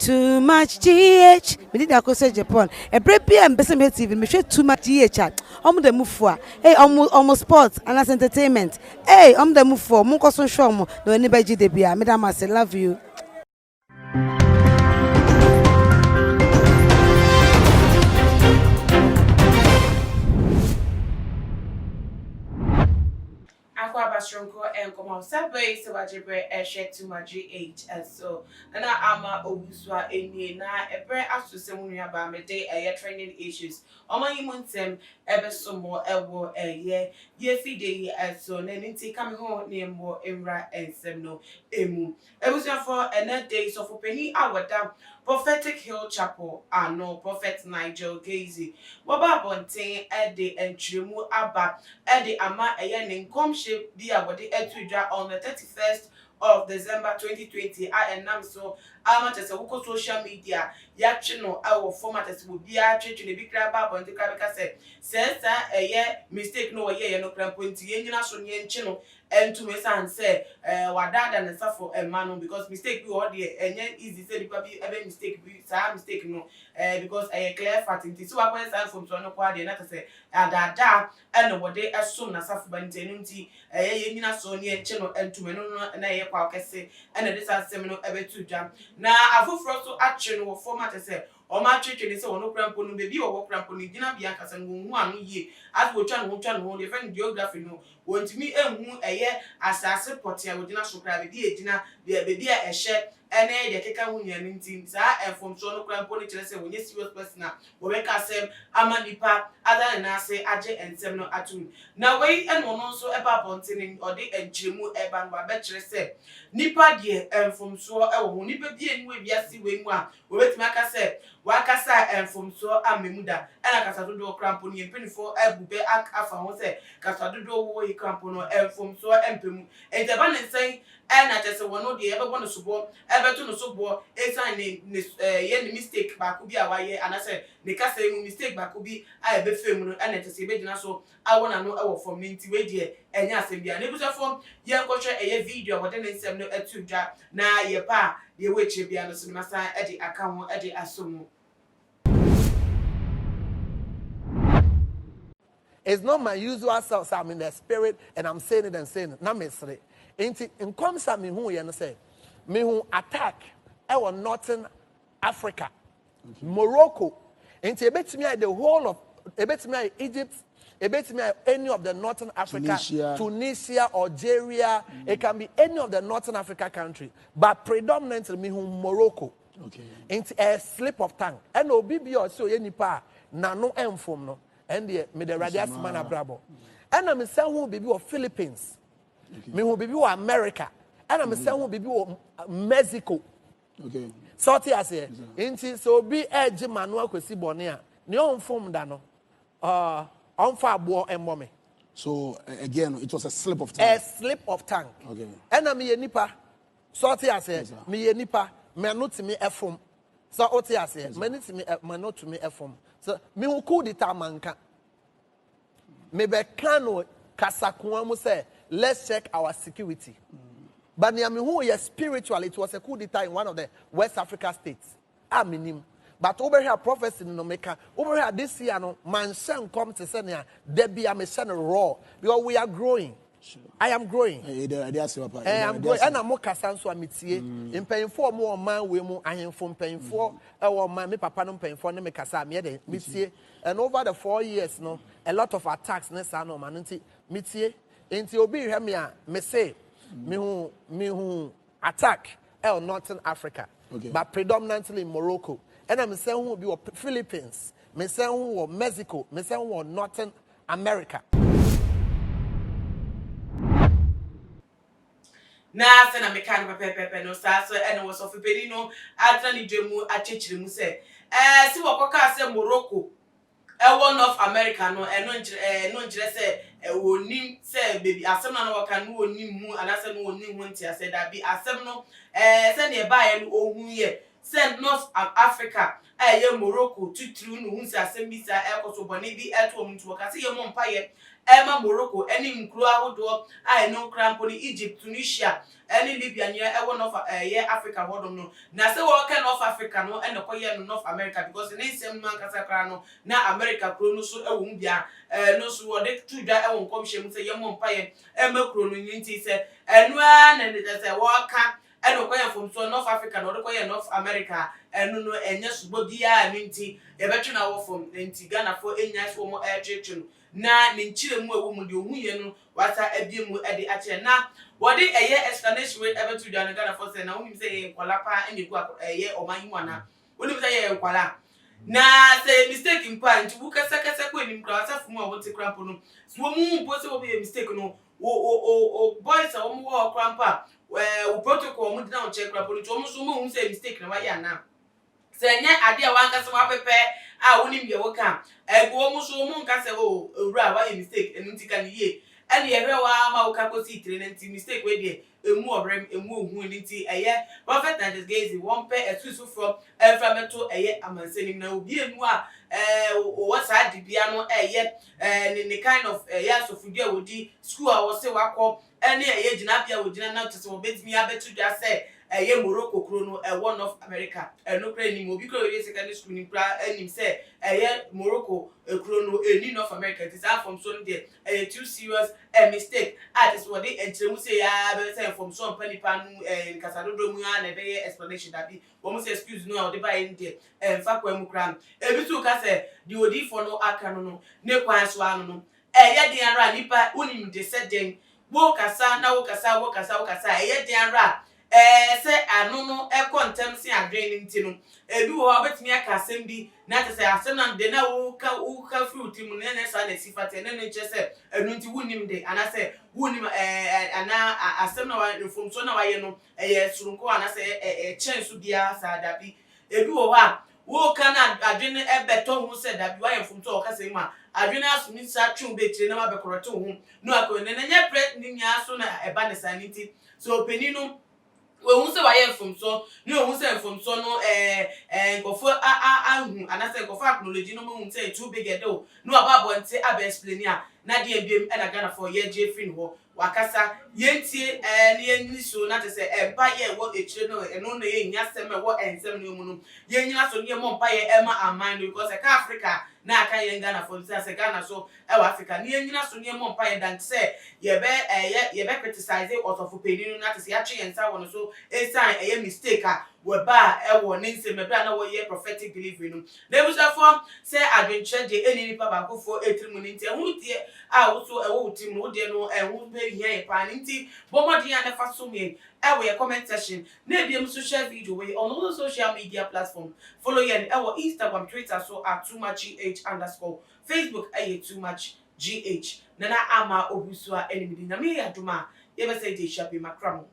Too much GH. We did that say Japan. A break and Bessie TV. Me share too much GH chat. The move for. Hey, almost sports and as entertainment. Hey, the move for. Munko son show mo. No anybody debia. Madam, I say love you. Aquabastronco and come on Subway, so I jebre a shed to my GH and so. And I'm a Obuswa in na a prayer after someone about me day a training issues. On my imunsem, ever some more elbow a year feed and so. Then coming home near more Imra and Semno Emu. It was for another day, so for penny hour down. Prophetic Hill Chapel, no Prophet Nigel Gazy. Waba Bontain, Eddie and Trimu Abba, Eddie Ama Ayan Comship, Dia Wadi Etwidra on the 31st of December 2020. I am so amateurs of social media, Yachino, our format as would be a church in the big crab on the Kabaka said, says a year mistake no year no cramp point to National Yen channel. And to my son say, Wadada and suffer a man because mistake we all there and yet easy say because every mistake we mistake no because I clear fatting. So I went from Tono Quadi and I say, da and what they assume as suffer by tenunti, a Yenina Sonia channel and to Menona and I say, and a disaster seminal ever to jump. Now I will also action or format and say, or my church and so no crampon baby or crampon Dina Biancas and 1 year as we try to hold different geography no. Want me and who a year as I support ya with national crab, dear dinner, dear baby a shed, and a Kaka Union team, sir, and from Sono Cramponi Chelsea when you see your person, Wobeka Sam, Amanipa, other than I say Aje and Semno Atun. Now wait and one also about Bontin or the and Jimu Eban, but better say, Nipa dear, and from so oh, Nipa dear, we yasi wing one, wait, Maka said, Wakasa and from so Amemuda, and I can do Cramponi and penny for Ebube Ak Afa, say, Casado. Crampono and from so empty. And the man is saying, and I just want to ever want to support, ever to no support, a sign yen mistake back could be a way, and I said, the castle mistake back could be I be film and it is a so I want to know our from Ninty Wadia and yes, and be an able to form young coach a video, what then in 7 at 2 drop. Now, your pa, your witch be on the cinema sign at the account at the assume. It's not my usual self. I'm in the spirit and I'm saying it and saying it. Now, Mister, in comes me who you say, me who attack our northern Africa, Morocco, into a bit me the whole of a bit me Egypt, a bit me any of the northern Africa, Tunisia, Algeria. It can be any of the northern Africa country, but predominantly me who Morocco. Okay. Into a slip of tongue. And Obibi or so any pa na no inform no. And the radius man abrabo. And I'm saying who be of Philippines. Me who be America. And I'm saying who be Mexico. Okay. Sorty as here. Inti so be edge manual kwesi bonia. Ni on form dano. On fa bo emome. So again, it was a slip of tongue. A slip of tongue. Okay. And I'm ye nipa. Sorty as here. Me ye nipa. Me not me efom. So oti as here. Me not to me efom. So, me who could it manka. Me be kano kasakuamu say, let's check our security. But me who is spiritual, it was a coup d'etat in one of the West Africa states. I mean, but over here, prophecy no meka. Over here, this year, no man shan come to say, there be a mission raw because we are growing. Sure. I am growing. I am growing. And I'm more casanso amitie. In paying for more man, we more I am from paying for our man, me papa no paying for me casa me mitie. And over the 4 years, no, a lot of attacks, ne sa no manunti mitie. Inti obi hemia me say me who attack Northern Africa, but predominantly in Morocco. And I'm saying who be Philippines, me say who Mexico, me say who Northern America. Na se na meka no pepepe no sa so ene wo so fepedi no atra ni dwemu achechire mu se si wo koka se Morocco wo North America no no njire se wonim se baby asem na no woka no wonim mu anase no wonim hu ntia se da bi asem no se ne ba ye no ohun ye send North Africa Morocco tutru no hu sa sembisa ekoso bone bi eto mtu wakase ye mompaye Emma Morocco any nkuru ahodo no crampo ni Egypt Tunisia any Libya near one of Africa hodom no na se wo ka North Africa no and koye no North America because ne nsem man kasa kra no na America kro no so ewo mbia no so wo de tudwa ewo nkomhye mu se ye mompaye Emma kro no nyinti se enu a na ne se wo ka eno koye from so North Africa no de koye North America enu no enye subo bia minti ye betwe na wo from nti Ghana for enya so mo twetwe na ne nchire mu ewo mu de ohuye no wata abie mu e de ache na wodi eye explanation we ebetu dwa no Ghana for say na wonim say ye kwala pa ene ku eye omanyimu ana wonim say ye kwala na say mistake mpa nti bu kasa ko enim kra wasa fumu obote krampo no so mu bo say wo be mistake no o boys a wo mu wo krampa o protocol mu dina o check krampo no to mu so mu say mistake na wa ya na say nya ade a wanka so wa pepe a wonim ye wo ka ego mu so mu nka say o owura wa mistake enu ntika ni ye ene ye hwe wa ma wo ka ko si tire nti mistake we de emu obrem emu ohun nti eye prophet and his gaze one pair esusu from eframeto eye amansenim na obi enu a o wasa dibia no eye ne kind of ya sofudi a wodi school a wo se wakọ ene eye gina bia wo gina na tese wo betimi abetu dwa say eye Morocco kro no one of America no kra ni mo bi kro ye secondary school ni kra enim say eye Morocco kro no eni North America this are from so there too serious a mistake at is what they entremu say ya be say from so panipa no kasadodo mu ya na be explanation that be wo mo say excuse no o de ba in there fa kwa mu kra e bi tu ka say the odi for no aka no ne kwan so anu no ye de ara nipa unim de say den wo kasa na wo kasa ye de ara se anu no e kontem si adwen nti no ebi wo obetimi aka asem bi na te se asem na de na wo ka fruit mu ne ne sa na sifate ne ne che se enu nti wunim de ana se wunim ana asem na wa inform so na wa ye no ye surunko ana se chen so bia sa da bi ebi wo ha wo kana adwen e beto hu se da bi wa inform so o ka se ma adwen asumi sa twu be tire na ma be koroto hu no akọ ne nye pre ni nya so na e ba ne sa nti so peninu we say why from so no we say from so no go for ahu ana say go for acknowledge no mo say too big edo no ababo nti aba explain ya na de ebiem e na Ghana for ye je free ho wakasa yentie ne yenni so na te say empa ye wo echire no eno na ye nya sem wo ensem no mu no ye nyina so ne mo mpa ye ema aman because ka Africa na aka ye Ghana for say Ghana so e wa Africa ne nyina so ne mo mpa ye dan say ye be criticize out of opinion na te say ya twe yensa wo so esan eye mistake a we ba e wo ne nsem be na wo ye prophetic delivery no na busa for say adventure de eni nipa ba ko for etrim ni nti hu tie a wo so e wo tim no de no e hu be hia pa nti bo modi an fa so me e wo ye comment section na biem social video we on all the social media platform follow ye e wo Instagram Twitter so @toomuchgh_, Facebook @toomuchgh nana ama obusua enimidi na me aduma ye be say de shape makramo.